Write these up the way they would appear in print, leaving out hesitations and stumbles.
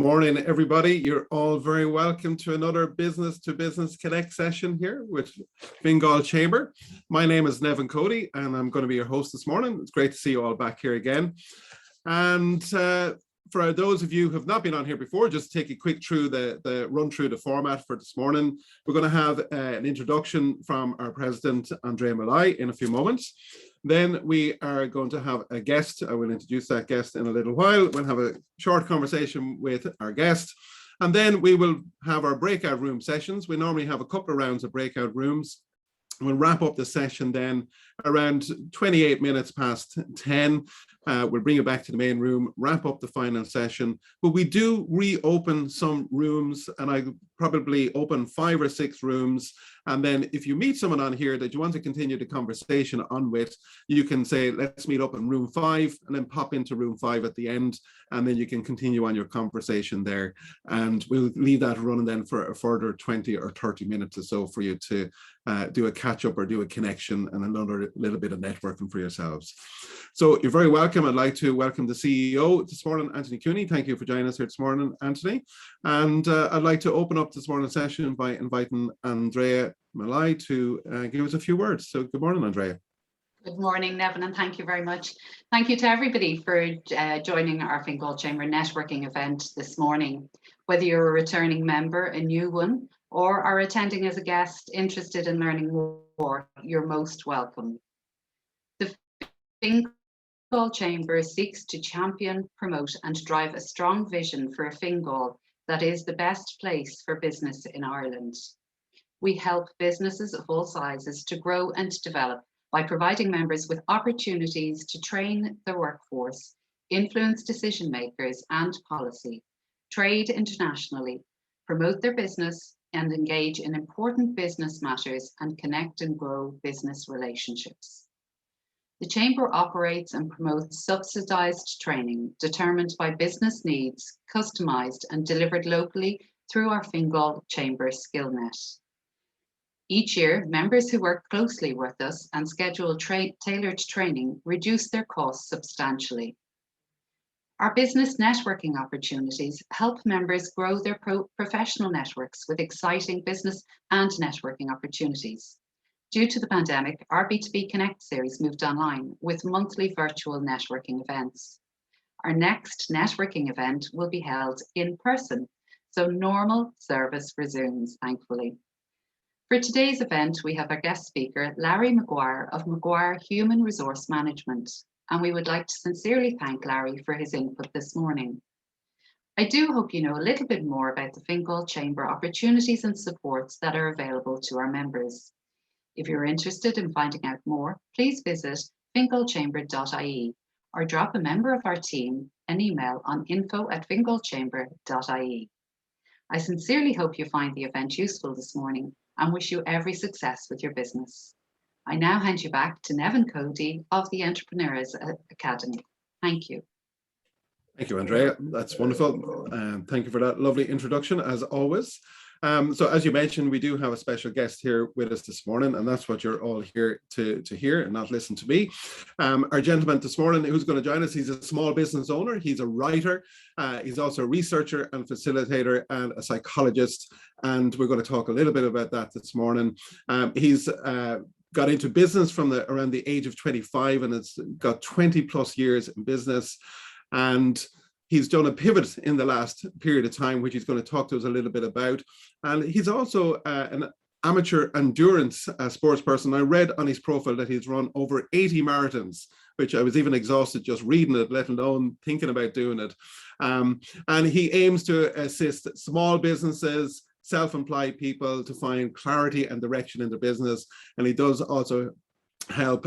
Morning, everybody. You're all very welcome to another Business to Business Connect session here with Fingal Chamber. My name is Nevin Cody, and I'm going to be your host this morning. It's great to see you all back here again. And for those of you who have not been on here before, just take a quick through run through the format for this morning. We're going to have an introduction from our president, Andrea Malai, in a few moments. Then we are going to have a guest. I will introduce that guest in a little while. We'll have a short conversation with our guest. And then we will have our breakout room sessions. We normally have a couple of rounds of breakout rooms. We'll wrap up the session then around 28 minutes past 10. We'll bring it back to the main room, wrap up the final session. But we do reopen some rooms, and I probably open 5 or 6 rooms. And then if you meet someone on here that you want to continue the conversation on with, you can say, let's meet up in room 5, and then pop into room 5 at the end. And then you can continue on your conversation there. And we'll leave that running then for a further 20 or 30 minutes or so for you to do a catch up or do a connection and another little bit of networking for yourselves. So you're very welcome. I'd like to welcome the CEO this morning, Anthony Cooney. Thank you for joining us here this morning, Anthony. And I'd like to open up this morning's session by inviting Andrea Malai to give us a few words. So good morning, Andrea. Good morning, Nevin, and thank you very much. Thank you to everybody for joining our Fingal Chamber networking event this morning. Whether you're a returning member, a new one, or are attending as a guest interested in learning more, you're most welcome. The Fingal Chamber seeks to champion, promote, and drive a strong vision for a Fingal that is the best place for business in Ireland. We help businesses of all sizes to grow and develop by providing members with opportunities to train their workforce, influence decision makers and policy, trade internationally, promote their business, and engage in important business matters and connect and grow business relationships. The Chamber operates and promotes subsidised training determined by business needs, customised and delivered locally through our Fingal Chamber SkillNet. Each year, members who work closely with us and schedule tailored training reduce their costs substantially. Our business networking opportunities help members grow their professional networks with exciting business and networking opportunities. Due to the pandemic, our B2B Connect series moved online with monthly virtual networking events. Our next networking event will be held in person, so normal service resumes, thankfully. For today's event, we have our guest speaker, Larry Maguire of Maguire Human Resource Management, and we would like to sincerely thank Larry for his input this morning. I do hope you know a little bit more about the Fingal Chamber opportunities and supports that are available to our members. If you're interested in finding out more, please visit fingalchamber.ie or drop a member of our team an email on info@fingalchamber.ie. I sincerely hope you find the event useful this morning and wish you every success with your business. I now hand you back to Nevin Cody of the Entrepreneurs Academy. Thank you. Thank you, Andrea. That's wonderful. Thank you for that lovely introduction, as always. So as you mentioned, we do have a special guest here with us this morning, and that's what you're all here to hear and not listen to me. Our gentleman this morning who's going to join us, he's a small business owner, he's a writer, he's also a researcher and facilitator and a psychologist, and we're going to talk a little bit about that this morning. He's got into business from around the age of 25 and has got 20 plus years in business, and he's done a pivot in the last period of time, which he's going to talk to us a little bit about. And he's also an amateur endurance sports person. I read on his profile that he's run over 80 marathons, which I was even exhausted just reading it, let alone thinking about doing it. And he aims to assist small businesses, self-employed people to find clarity and direction in their business. And he does also help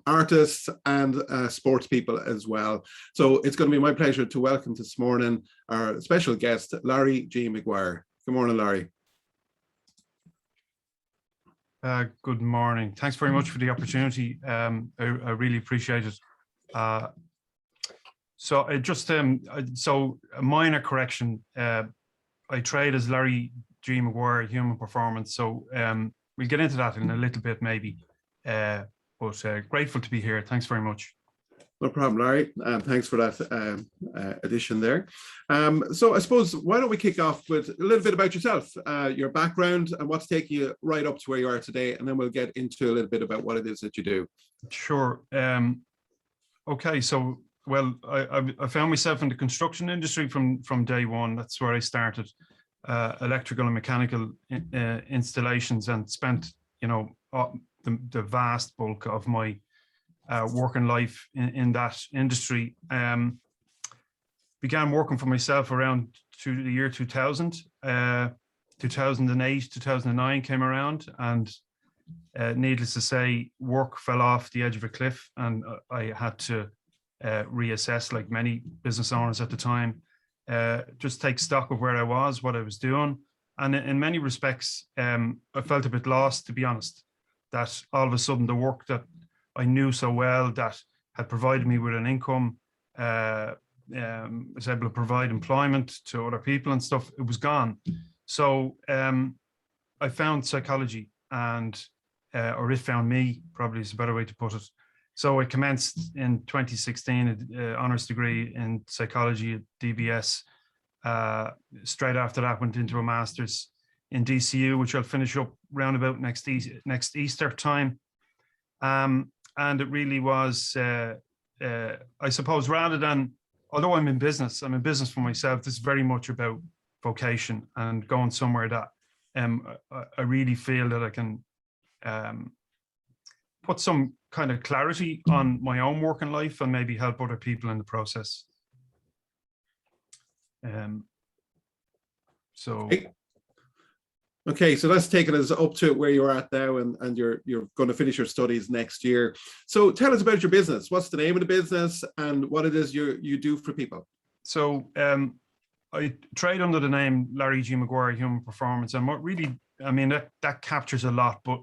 artists and sports people as well. So it's going to be my pleasure to welcome this morning our special guest, Larry G Mcguire. Good morning, Larry. Good morning. Thanks very much for the opportunity. I really appreciate it. So a minor correction. I trade as Larry G Mcguire, Human Performance. So we'll get into that in a little bit maybe. But grateful to be here. Thanks very much. No problem, Larry. Thanks for that addition there. So I suppose, why don't we kick off with a little bit about yourself, your background and what's taking you right up to where you are today, and then we'll get into a little bit about what it is that you do. Sure. Okay, so, well, I found myself in the construction industry from day one. That's where I started, electrical and mechanical installations, and spent, you know, the vast bulk of my working life in that industry. Began working for myself around the year 2000. 2008, 2009 came around, and needless to say, work fell off the edge of a cliff, and I had to reassess, like many business owners at the time, just take stock of where I was, what I was doing. And in many respects, I felt a bit lost, to be honest, that all of a sudden the work that I knew so well, that had provided me with an income, was able to provide employment to other people and stuff, it was gone. So I found psychology, and or it found me, probably is a better way to put it. So I commenced in 2016 an honours degree in psychology at DBS. Straight after that, went into a master's in DCU, which I'll finish up round about next Easter time. And it really was, I suppose, rather than, although I'm in business for myself, this is very much about vocation and going somewhere that I really feel that I can put some kind of clarity on my own working life and maybe help other people in the process. Okay, so that's taken us up to where you're at now, and you're going to finish your studies next year. So tell us about your business. What's the name of the business and what it is you do for people? So I trade under the name Larry G Mcguire Human Performance, and what really, I mean, that captures a lot, but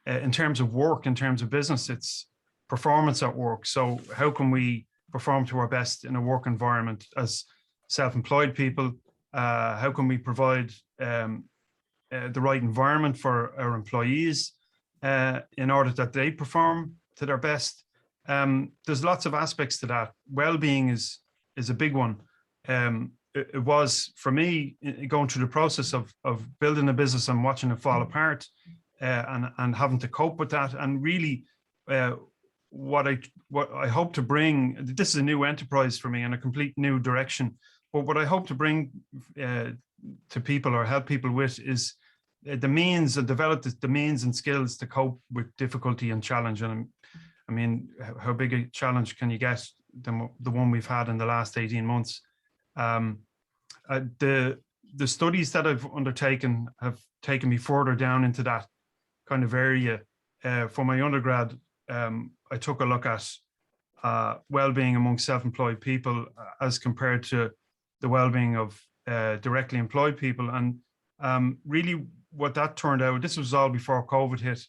in terms of work, in terms of business, it's performance at work. So how can we perform to our best in a work environment as self-employed people? How can we provide the right environment for our employees in order that they perform to their best? There's lots of aspects to that. Well-being is a big one. It was, for me, going through the process of building a business and watching it fall apart, and having to cope with that. And really, what I hope to bring, this is a new enterprise for me and a complete new direction, but what I hope to bring to people or help people with is the means, and develop the means and skills to cope with difficulty and challenge. And I mean, how big a challenge can you get than the one we've had in the last 18 months? The studies that I've undertaken have taken me further down into that kind of area. For my undergrad, I took a look at well-being among self-employed people as compared to the well-being of directly employed people. And really what that turned out, this was all before COVID hit,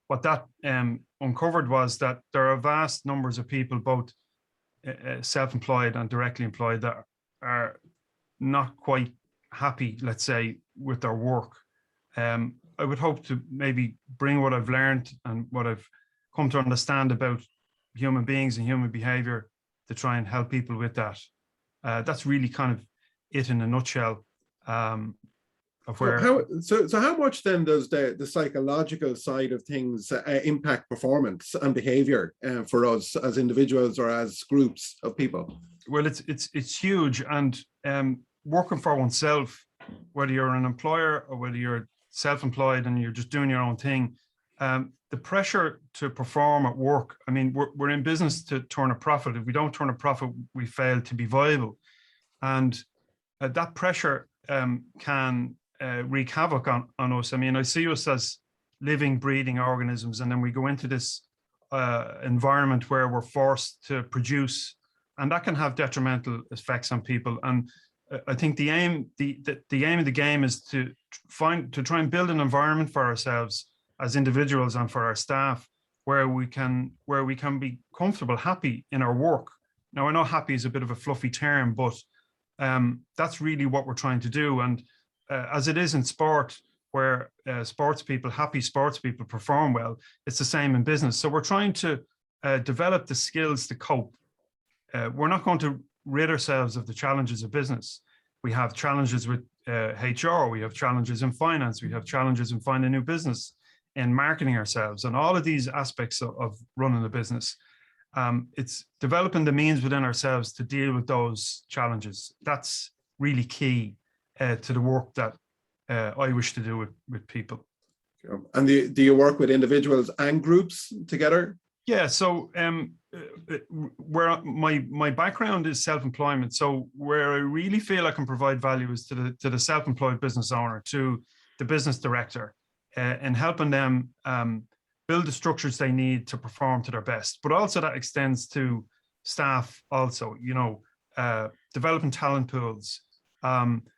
what that uncovered was that there are vast numbers of people, both self-employed and directly employed, that are not quite happy, let's say, with their work. I would hope to maybe bring what I've learned and what I've come to understand about human beings and human behavior to try and help people with that. That's really kind of it in a nutshell. Of where. So how much then does the psychological side of things impact performance and behavior for us as individuals or as groups of people? Well, it's huge, and working for oneself, whether you're an employer or whether you're self-employed and you're just doing your own thing, the pressure to perform at work. I mean, we're in business to turn a profit. If we don't turn a profit, we fail to be viable, and that pressure can wreak havoc on us. I mean, I see us as living, breathing organisms, and then we go into this environment where we're forced to produce, and that can have detrimental effects on people. And I think the aim of the game is to try and build an environment for ourselves as individuals and for our staff where we can be comfortable, happy in our work. Now, I know happy is a bit of a fluffy term, but that's really what we're trying to do. And as it is in sport, where happy sports people perform well, it's the same in business. So we're trying to develop the skills to cope. We're not going to rid ourselves of the challenges of business. We have challenges with HR, we have challenges in finance, we have challenges in finding new business, in marketing ourselves, and all of these aspects of running a business. It's developing the means within ourselves to deal with those challenges. That's really key to the work that I wish to do with people. And do you work with individuals and groups together? Yeah, so where my background is self-employment. So where I really feel I can provide value is to the self-employed business owner, to the business director, and helping them build the structures they need to perform to their best. But also that extends to staff also, developing talent pools,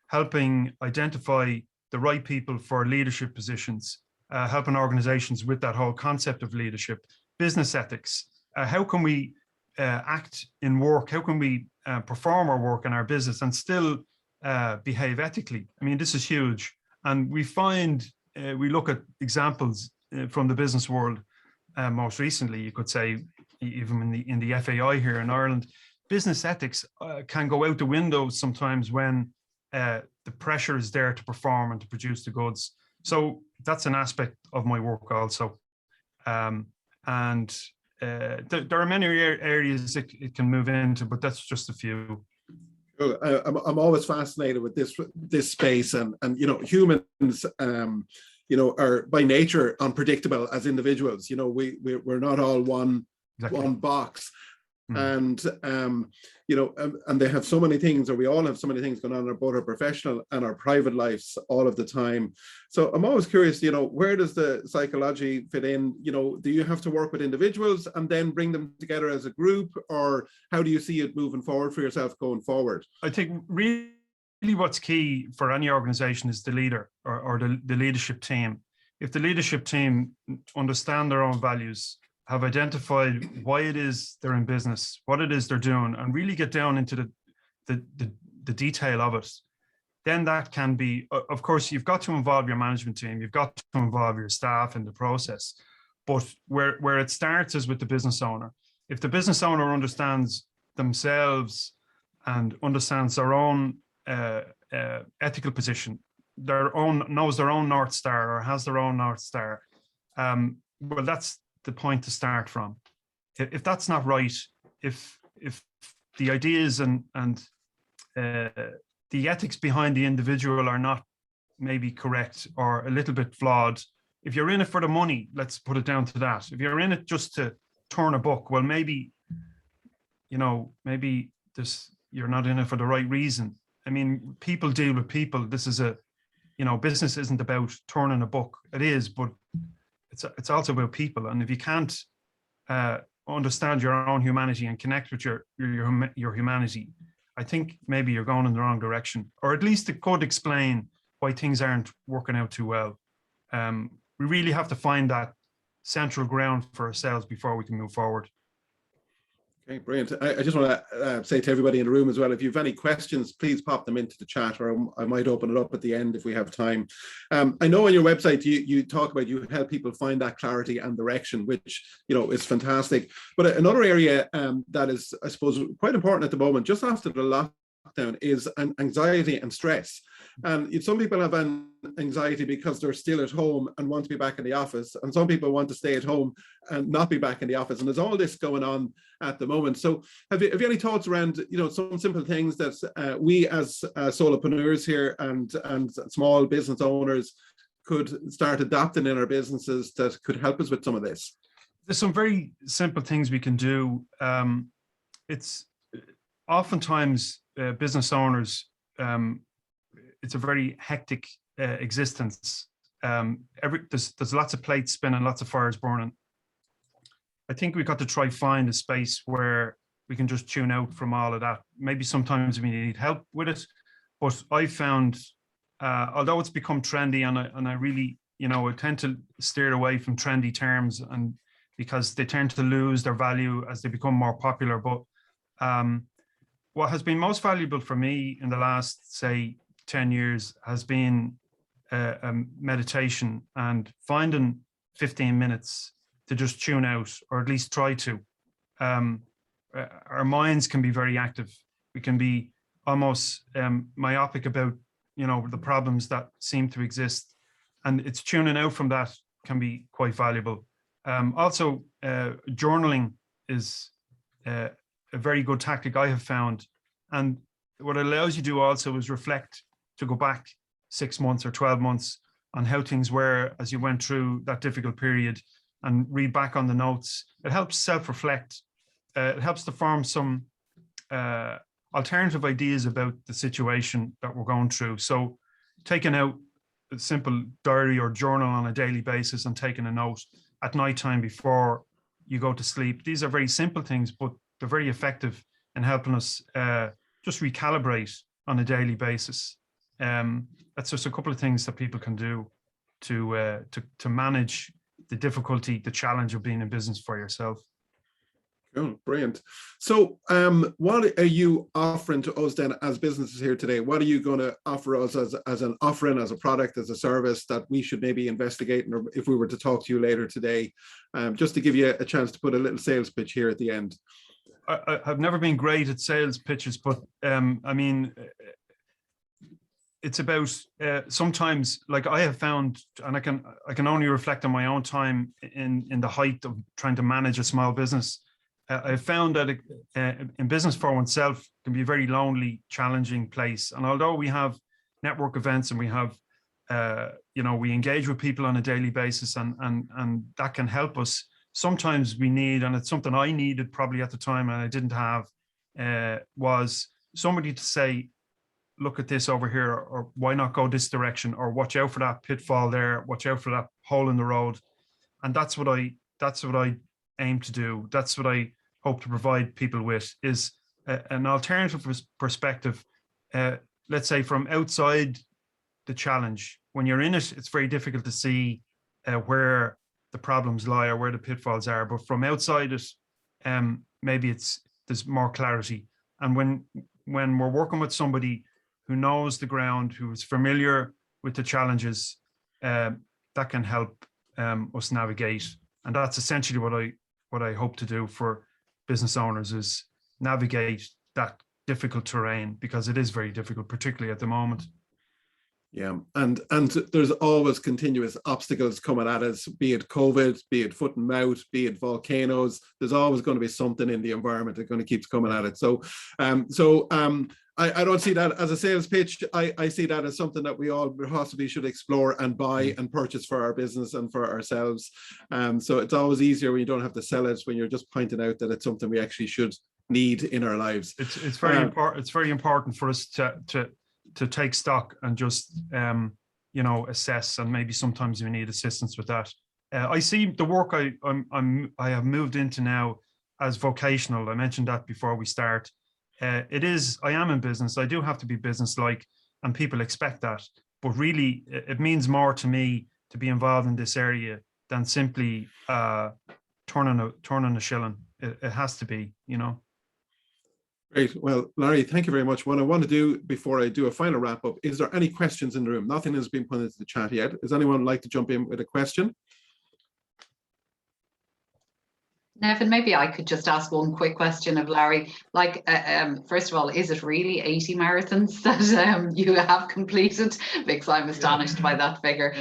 helping identify the right people for leadership positions, helping organizations with that whole concept of leadership, business ethics. How can we act in work? How can we perform our work in our business and still behave ethically? I mean, this is huge. And we find, we look at examples from the business world. Most recently, you could say, even in the FAI here in Ireland, business ethics can go out the window sometimes when the pressure is there to perform and to produce the goods. So that's an aspect of my work also. There are many areas it can move into, but that's just a few. I'm always fascinated with this space, and humans are by nature unpredictable as individuals. We're not all one box. And and they have so many things, or we all have so many things going on in both our professional and our private lives all of the time. So I'm always curious, where does the psychology fit in? Do you have to work with individuals and then bring them together as a group, or how do you see it moving forward for yourself going forward? I think really what's key for any organization is the leader or the leadership team. If the leadership team understand their own values, have identified why it is they're in business, what it is they're doing, and really get down into the detail of it, then that can be, of course, you've got to involve your management team, you've got to involve your staff in the process. But where it starts is with the business owner. If the business owner understands themselves and understands their own ethical position, knows their own North Star, or has their own North Star, well, that's the point to start from. If that's not right, if the ideas and the ethics behind the individual are not maybe correct or a little bit flawed, if you're in it for the money, let's put it down to that. If you're in it just to turn a book, well, maybe you're not in it for the right reason. I mean, people deal with people. This is business isn't about turning a book. It is, but it's also about people. And if you can't understand your own humanity and connect with your humanity, I think maybe you're going in the wrong direction, or at least it could explain why things aren't working out too well. We really have to find that central ground for ourselves before we can move forward. Okay, brilliant. I just want to say to everybody in the room as well, if you have any questions, please pop them into the chat, or I might open it up at the end if we have time. I know on your website you talk about you help people find that clarity and direction, which is fantastic. But another area that is, I suppose, quite important at the moment, just after the lockdown, is anxiety and stress. And some people have anxiety because they're still at home and want to be back in the office, and some people want to stay at home and not be back in the office. And there's all this going on at the moment. So have you any thoughts around some simple things that we as solopreneurs here and small business owners could start adopting in our businesses that could help us with some of this? There's some very simple things we can do. It's oftentimes business owners, it's a very hectic existence. There's lots of plates spinning, lots of fires burning. I think we've got to try find a space where we can just tune out from all of that. Maybe sometimes we need help with it, but I found, although it's become trendy, and I really, I tend to steer away from trendy terms, and because they tend to lose their value as they become more popular. But what has been most valuable for me in the last, say, 10 years has been meditation, and finding 15 minutes to just tune out, or at least try to. our minds can be very active. We can be almost myopic about, the problems that seem to exist, and it's tuning out from that can be quite valuable. Also, journaling is a very good tactic I have found, and what it allows you to do also is reflect, to go back 6 months or 12 months on how things were as you went through that difficult period, and read back on the notes. It helps self-reflect. It helps to form some alternative ideas about the situation that we're going through. So taking out a simple diary or journal on a daily basis and taking a note at nighttime before you go to sleep. These are very simple things, but they're very effective in helping us just recalibrate on a daily basis. That's just a couple of things that people can do to manage the difficulty, the challenge of being in business for yourself. Oh, brilliant. So what are you offering to us then as businesses here today? What are you going to offer us as an offering, as a product, as a service that we should maybe investigate, or if we were to talk to you later today, just to give you a chance to put a little sales pitch here at the end? I've never been great at sales pitches, but I mean, it's about sometimes, like I have found, and I can only reflect on my own time in the height of trying to manage a small business. I've found that in business for oneself can be a very lonely, challenging place. And although we have network events and we have, we engage with people on a daily basis, and that can help us. Sometimes we need, and it's something I needed probably at the time and I didn't have, was somebody to say, look at this over here, or why not go this direction, or watch out for that pitfall there, watch out for that hole in the road. And that's what I aim to do. That's what I hope to provide people with, is an alternative perspective. Let's say from outside the challenge. When you're in it, it's very difficult to see where the problems lie or where the pitfalls are. But from outside it, maybe there's more clarity. And when we're working with somebody who knows the ground, who is familiar with the challenges, that can help us navigate. And that's essentially what I hope to do for business owners, is navigate that difficult terrain, because it is very difficult, particularly at the moment. Yeah, and there's always continuous obstacles coming at us, be it COVID, be it foot and mouth, be it volcanoes. There's always going to be something in the environment that going to keep coming at it. So I don't see that as a sales pitch. I see that as something that we all possibly should explore and buy and purchase for our business and for ourselves. So it's always easier when you don't have to sell it, when you're just pointing out that it's something we actually should need in our lives. It's very important. It's very important for us to take stock and just assess, and maybe sometimes we need assistance with that. I see the work I have moved into now as vocational. I mentioned that before we start. I am in business. I do have to be business-like, and people expect that. But really, it means more to me to be involved in this area than simply turning a shilling. It has to be, Great. Well, Larry, thank you very much. What I want to do before I do a final wrap up, is there any questions in the room? Nothing has been put into the chat yet. Does anyone like to jump in with a question? Nevin, maybe I could just ask one quick question of Larry. Like, first of all, is it really 80 marathons that you have completed? Because I'm astonished by that figure.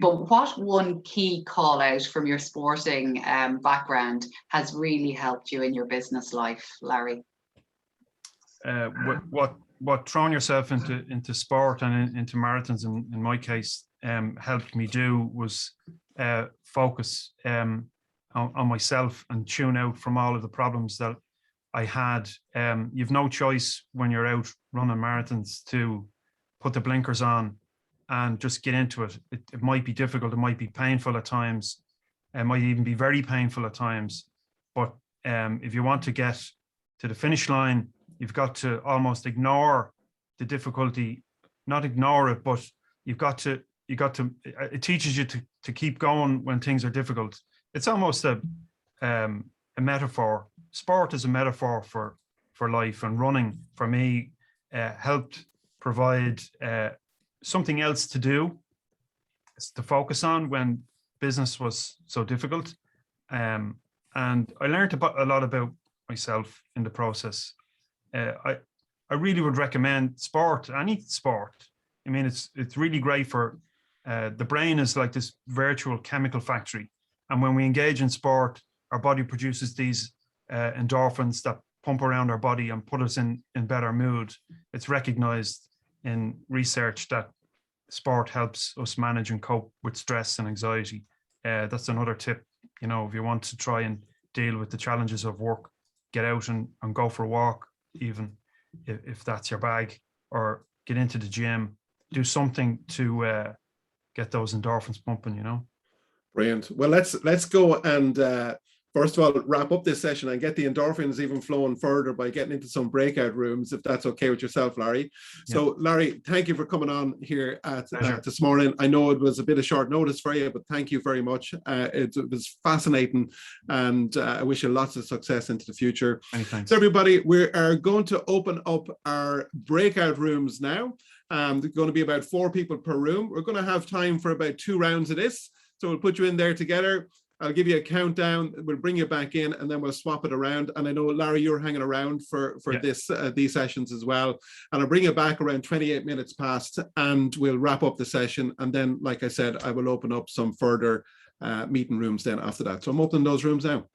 But what one key call out from your sporting background has really helped you in your business life, Larry? What throwing yourself into sport and into marathons, in my case, helped me do was focus on myself and tune out from all of the problems that I had. You've no choice when you're out running marathons to put the blinkers on and just get into it. It might be difficult, it might be painful at times, it might even be very painful at times. But if you want to get to the finish line, you've got to almost ignore the difficulty, not ignore it, but it teaches you to keep going when things are difficult. It's almost a metaphor. Sport is a metaphor for life, and running for me helped provide something else to do, to focus on when business was so difficult. And and I learned a lot about myself in the process. I really would recommend sport, any sport. I mean, it's really great for the brain is like this virtual chemical factory, and when we engage in sport, our body produces these endorphins that pump around our body and put us in better mood. It's recognized in research that sport helps us manage and cope with stress and anxiety. That's another tip. You know, if you want to try and deal with the challenges of work, get out and go for a walk, even if that's your bag, or get into the gym, do something to get those endorphins pumping, you know. Brilliant. Well, let's go and first of all, wrap up this session and get the endorphins even flowing further by getting into some breakout rooms, if that's okay with yourself, Larry. Yeah. So, Larry, thank you for coming on here this morning. I know it was a bit of short notice for you, but thank you very much. It was fascinating, and I wish you lots of success into the future. Many thanks. So, everybody, we are going to open up our breakout rooms now. There's going to be about 4 people per room. We're going to have time for about 2 rounds of this. So we'll put you in there together. I'll give you a countdown. We'll bring you back in, and then we'll swap it around. And I know, Larry, you're hanging around for these sessions as well. And I'll bring you back around 28 minutes past, and we'll wrap up the session. And then, like I said, I will open up some further meeting rooms then after that. So I'm opening those rooms now.